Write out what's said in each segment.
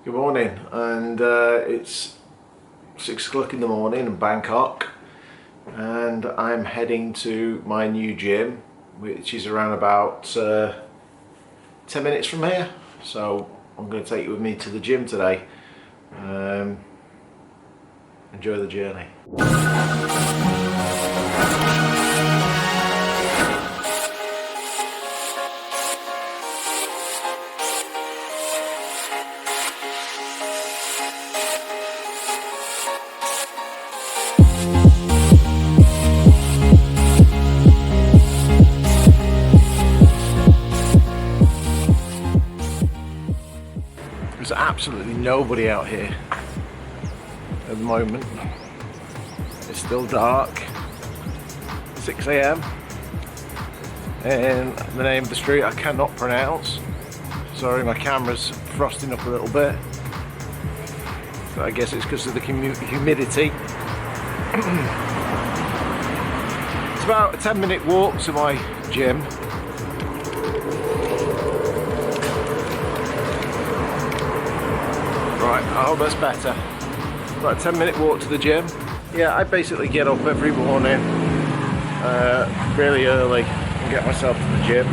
Good morning, and it's 6 o'clock in the morning in Bangkok, and I'm heading to my new gym, which is around about 10 minutes from here. So I'm going to take you with me to the gym today. Enjoy the journey. There's absolutely nobody out here at the moment. It's still dark. 6 AM and the name of the street I cannot pronounce. Sorry, my camera's frosting up a little bit, but I guess it's because of the humidity. It's about a 10-minute walk to my gym. Right, I hope that's better. About a 10-minute walk to the gym. Yeah, I basically get up every morning really early and get myself to the gym.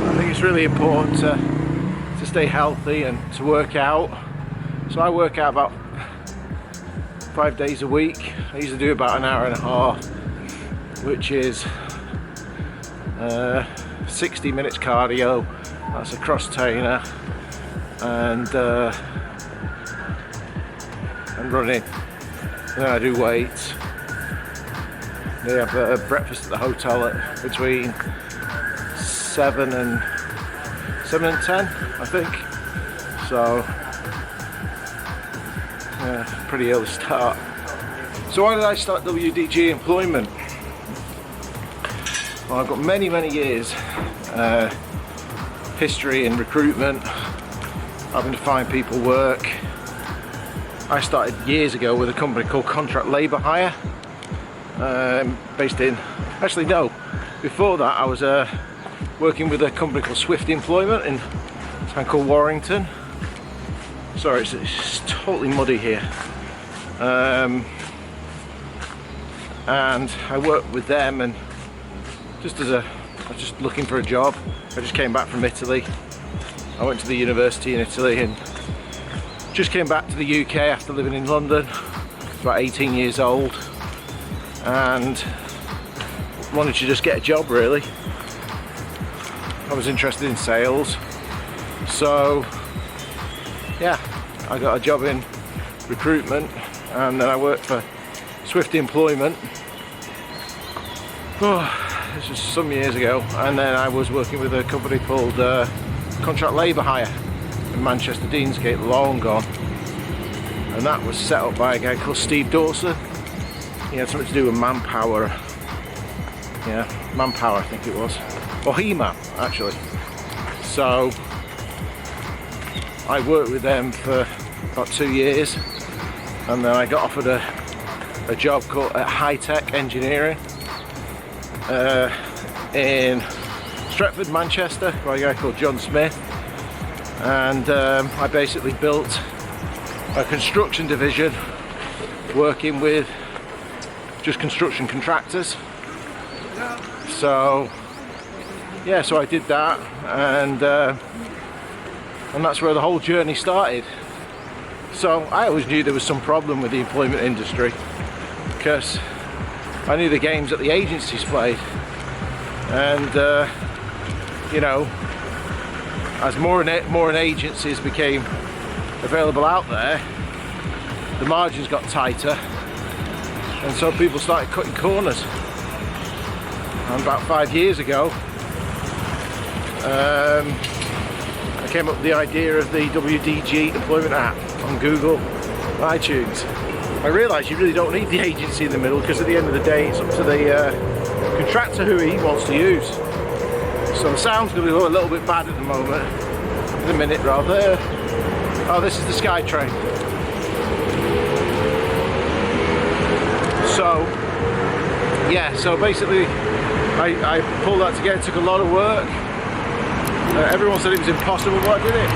I think it's really important to stay healthy and to work out. So I work out about 5 days a week. I usually do about an hour and a half, which is 60 minutes cardio. That's a cross trainer and running. And then I do weights. They have breakfast at the hotel at between 7 and 10, I think. So pretty early start. So why did I start WDG Employment? Well, I've got many years history in recruitment, having to find people work. I started years ago with a company called Contract Labour Hire, based in, actually no, before that I was working with a company called Swift Employment in a town called Warrington. Sorry, it's totally muddy here. And I worked with them, and I was just looking for a job. I just came back from Italy. I went to the university in Italy and just came back to the UK after living in London. I was about 18 years old and wanted to just get a job, really. I was interested in sales, so yeah, I got a job in recruitment, and then I worked for Swift Employment. This was some years ago, and then I was working with a company called Contract Labour Hire in Manchester Deansgate, long gone, and that was set up by a guy called Steve Dawson. He had something to do with manpower. Yeah, manpower I think it was, or He-Man actually. So I worked with them for about 2 years, and then I got offered a job called High Tech Engineering in Stretford, Manchester, by a guy called John Smith. And I basically built a construction division working with just construction contractors. So yeah, so I did that, and that's where the whole journey started. So I always knew there was some problem with the employment industry, because I knew the games that the agencies played, and you know, as more and agencies became available out there, the margins got tighter, and so people started cutting corners. And about 5 years ago, I came up with the idea of the WDG Employment App on Google, iTunes. I realised you really don't need the agency in the middle, because at the end of the day it's up to the contractor who he wants to use. So the sound's going to be a little bit bad at the moment. In a minute, rather. Oh, this is the SkyTrain. So yeah, so basically I pulled that together. It took a lot of work. Everyone said it was impossible, but I did it.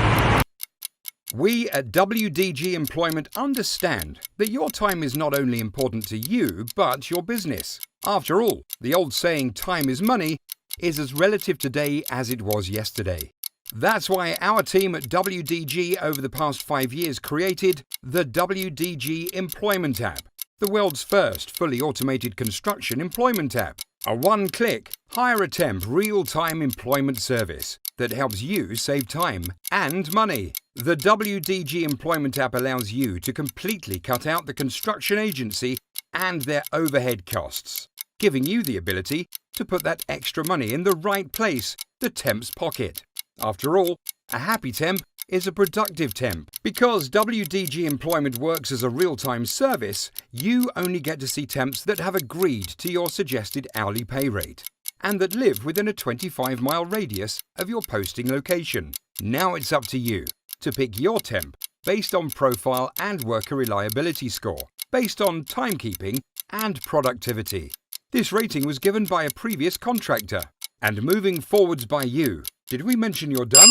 We at WDG Employment understand that your time is not only important to you, but your business. After all, the old saying, time is money, is as relative today as it was yesterday. That's why our team at WDG over the past 5 years created the WDG Employment App, the world's first fully automated construction employment app. A one-click, hire-a-temp real-time employment service that helps you save time and money. The WDG Employment App allows you to completely cut out the construction agency and their overhead costs, giving you the ability to put that extra money in the right place, the temp's pocket. After all, a happy temp is a productive temp. Because WDG Employment works as a real-time service, you only get to see temps that have agreed to your suggested hourly pay rate and that live within a 25-mile radius of your posting location. Now it's up to you to pick your temp based on profile and worker reliability score, based on timekeeping and productivity. This rating was given by a previous contractor and moving forwards by you. Did we mention you're done?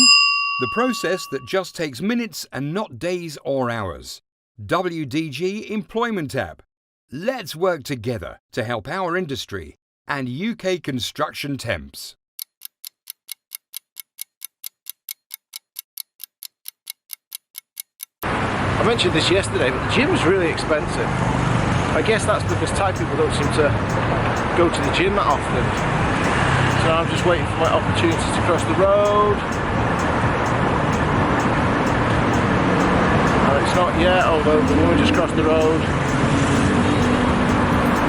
The process that just takes minutes and not days or hours. WDG Employment App. Let's work together to help our industry and UK construction temps. I mentioned this yesterday, but the gym's really expensive. I guess that's because Thai people don't seem to go to the gym that often. So I'm just waiting for my opportunity to cross the road. And it's not yet, although the woman just crossed the road.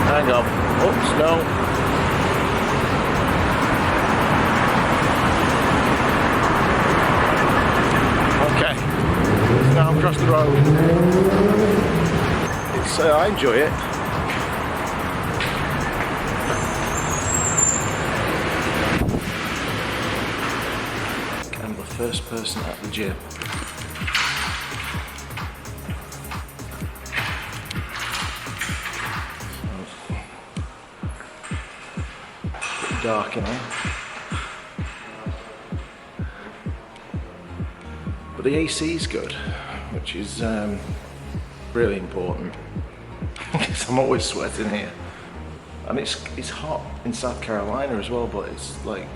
Hang on. Oops, no. Okay. It's now across the road. It's, I enjoy it. I'm the first person at the gym. It's dark in here. But the AC is good, which is really important. Because I'm always sweating here. And it's hot in South Carolina as well, but it's like,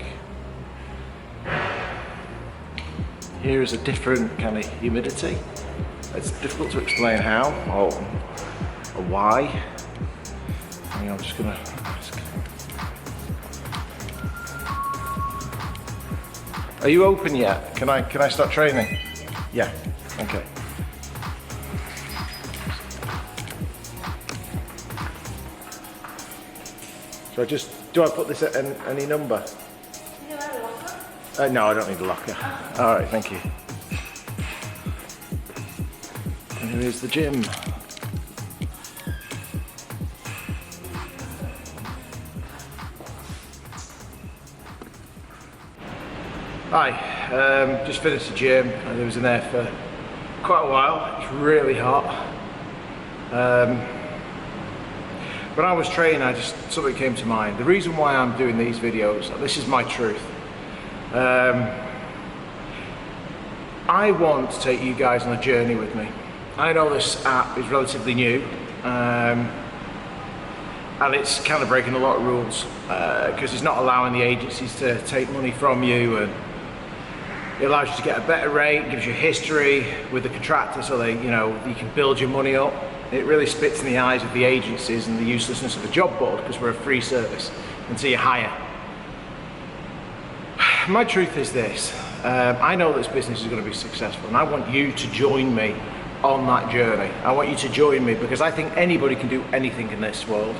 here is a different kind of humidity. It's difficult to explain how or why. I mean, I'm just gonna. Are you open yet? Can I start training? Yeah. Okay. So do I put this at any number? Do you have a locker? No, I don't need a locker. All right, thank you. And here's the gym. Hi, just finished the gym. I was in there for quite a while. It's really hot. When I was training, something came to mind. The reason why I'm doing these videos, this is my truth. I want to take you guys on a journey with me. I know this app is relatively new, and it's kind of breaking a lot of rules because it's not allowing the agencies to take money from you, and it allows you to get a better rate, gives you history with the contractor so you can build your money up. It really spits in the eyes of the agencies and the uselessness of the job board because we're a free service until you hire. My truth is this, I know this business is going to be successful and I want you to join me on that journey. I want you to join me because I think anybody can do anything in this world.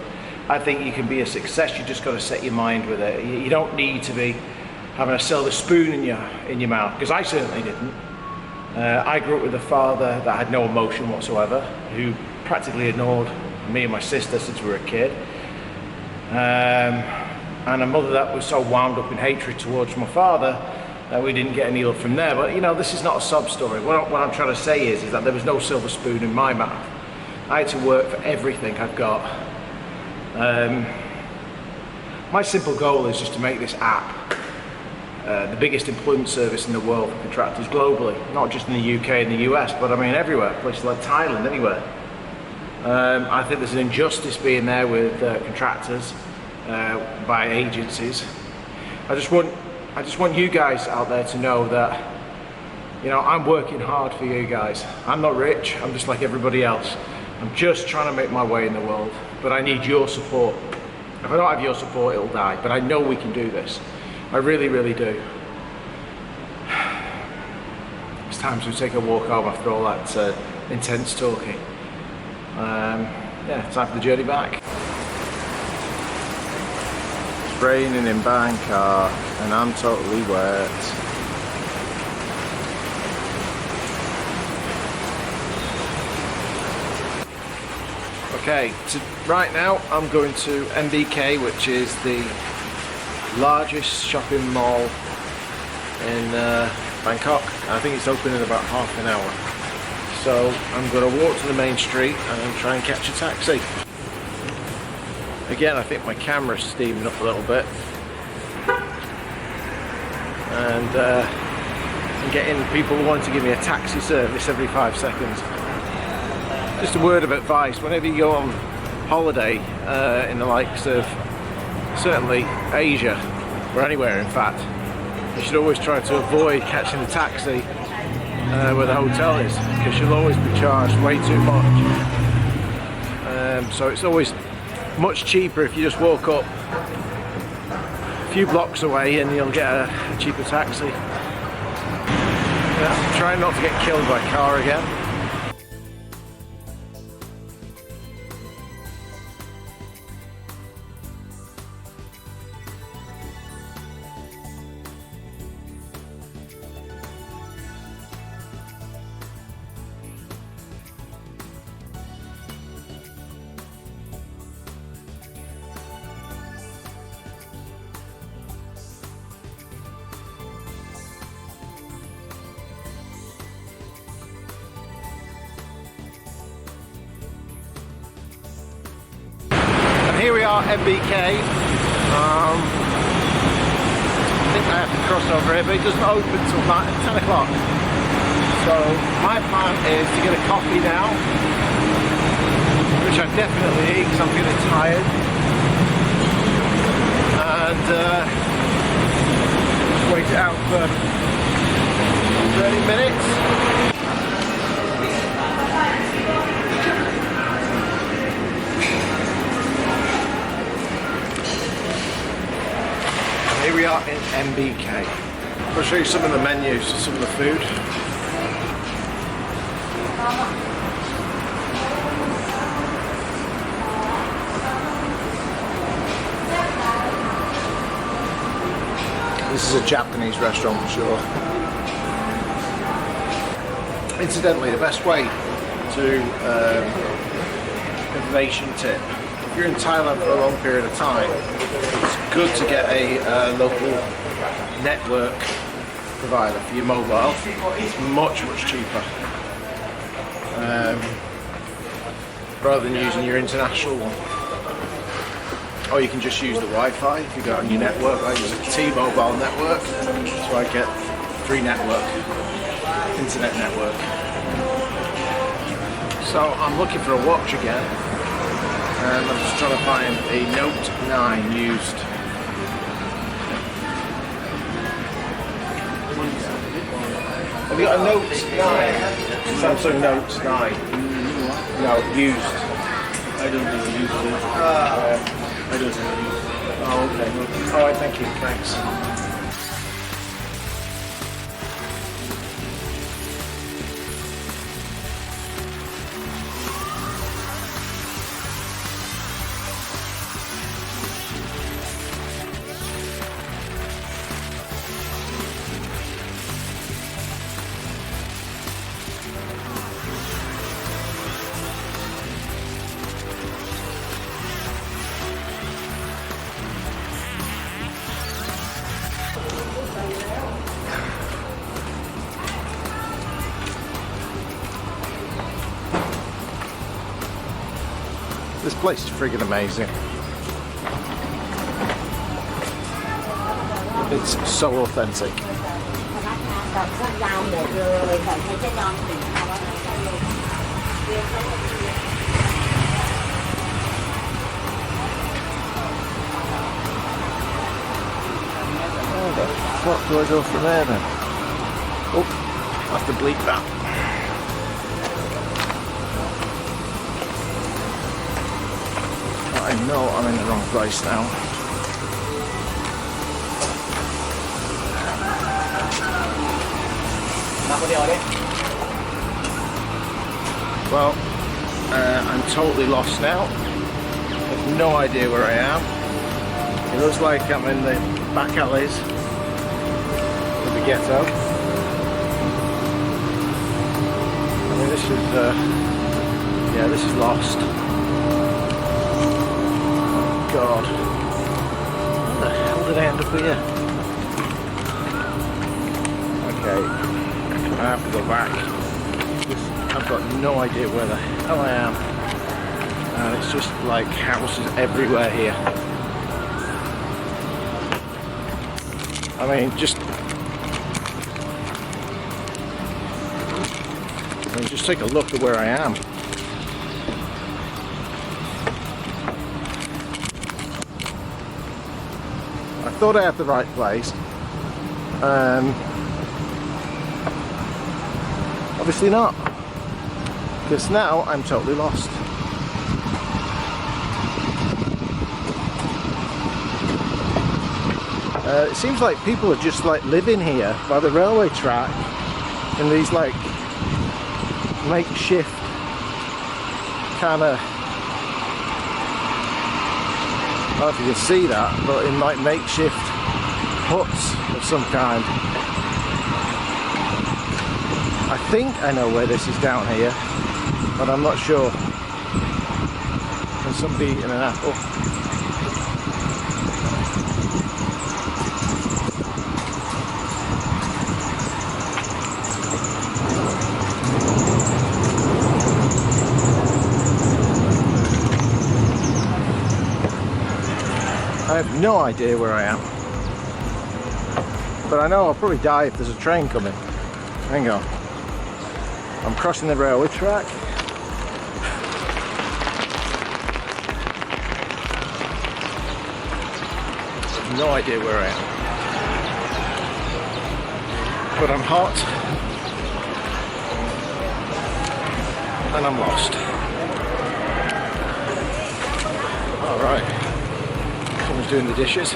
I think you can be a success, you just got to set your mind with it. You don't need to be having a silver spoon in your mouth, because I certainly didn't. I grew up with a father that had no emotion whatsoever, who practically ignored me and my sister since we were a kid. And a mother that was so wound up in hatred towards my father that we didn't get any love from there. But this is not a sob story. What I'm trying to say is that there was no silver spoon in my mouth. I had to work for everything I've got. My simple goal is just to make this app the biggest employment service in the world for contractors globally, not just in the UK and the US, but I mean everywhere, places like Thailand, anywhere. I think there's an injustice being there with contractors by agencies. I just want you guys out there to know that, you know, I'm working hard for you guys. I'm not rich, I'm just like everybody else. I'm just trying to make my way in the world, but I need your support. If I don't have your support, it'll die, but I know we can do this. I really, really do. It's time to take a walk home after all that intense talking. Yeah, time for the journey back. It's raining in Bangkok and I'm totally wet. Okay, so right now I'm going to MBK, which is the largest shopping mall in Bangkok. I think it's open in about half an hour. So I'm going to walk to the main street and try and catch a taxi. Again, I think my camera's steaming up a little bit. And I'm getting people wanting to give me a taxi service every 5 seconds. Just a word of advice, whenever you go on holiday in the likes of certainly Asia, or anywhere in fact, you should always try to avoid catching a taxi where the hotel is, because you'll always be charged way too much. So it's always much cheaper if you just walk up a few blocks away and you'll get a cheaper taxi. Yeah, try not to get killed by a car again. Here we are, MBK. I think I have to cross over here, but it doesn't open until 10 o'clock. So my plan is to get a coffee now, which I definitely need because I'm feeling tired. And just wait it out for 30 minutes. Here we are in MBK. I'll show you some of the menus, some of the food. This is a Japanese restaurant for sure. Incidentally, the best way to information tip. If you're in Thailand for a long period of time, it's good to get a local network provider for your mobile. It's much cheaper rather than using your international one. Or you can just use the Wi-Fi if you go on your network. I use a T-Mobile network, so I get free network, internet network. So I'm looking for a watch again. I'm just trying to find a Note 9 used. Have you got a Note 9? Samsung Note 9? No, used. I don't think I used it. I don't think I used it. Oh, okay. Alright, thank you. Thanks. This place is friggin' amazing. It's so authentic. Where the fuck do I go from there then? Oh, I have to bleep that. I know I'm in the wrong place now. Well, I'm totally lost now. I have no idea where I am. It looks like I'm in the back alleys of the ghetto. I mean, this is, yeah, this is lost. Oh God. How the hell did I end up here? Okay. I have to go back. I've got no idea where the hell I am. And it's just like houses everywhere here. I mean, just take a look at where I am. I thought I had the right place. Obviously not, because now I'm totally lost. It seems like people are just like living here by the railway track in these like makeshift kind of, I don't know if you can see that, but in like makeshift huts of some kind. I think I know where this is down here, but I'm not sure. There's somebody eating an apple. I have no idea where I am, but I know I'll probably die if there's a train coming. Hang on. I'm crossing the railway track. No idea where I am. But I'm hot. And I'm lost. Alright. Someone's doing the dishes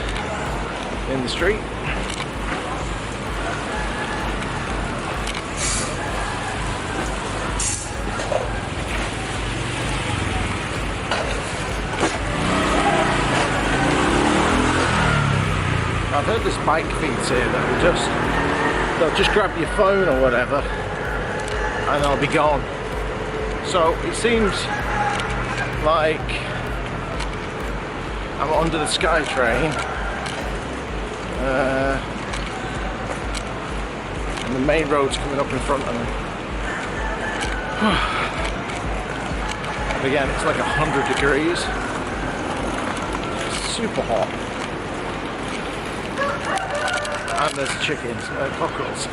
in the street. I've heard there's bike feeds here that they'll just grab your phone or whatever and they'll be gone. So it seems like I'm under the SkyTrain and the main road's coming up in front of me. And again, it's like 100 degrees. It's super hot. And there's chickens, cockerels.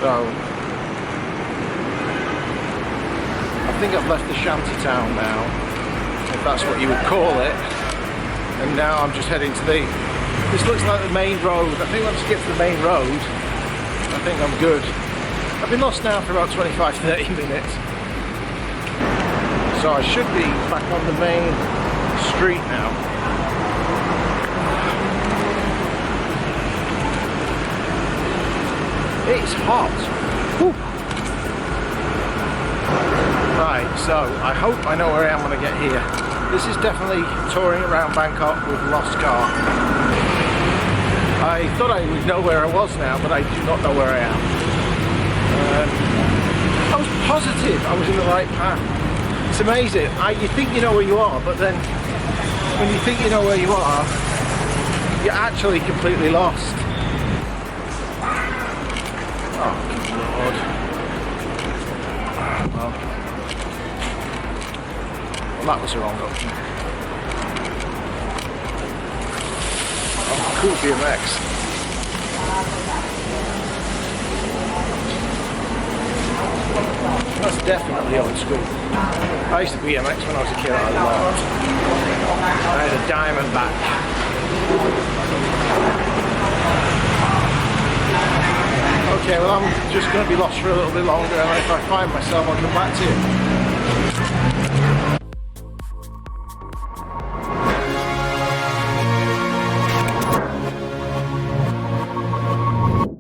So, I think I've left the shanty town now, if that's what you would call it. And now I'm just heading to this looks like the main road. I think once I get to the main road, I think I'm good. I've been lost now for about 25-30 minutes. So I should be back on the main street now. It's hot. Whew. Right, so I hope I know where I am when I get here. This is definitely touring around Bangkok with a lost car. I thought I would know where I was now, but I do not know where I am. I was positive I was in the right path. It's amazing. You think you know where you are, but then when you think you know where you are, you're actually completely lost. Oh, good Lord. Well, That was the wrong option. Oh, cool BMX. That's definitely old school. I used to BMX when I was a kid a lot. I had a diamond back. Okay, well I'm just going to be lost for a little bit longer, and if I find myself I'll come back to you.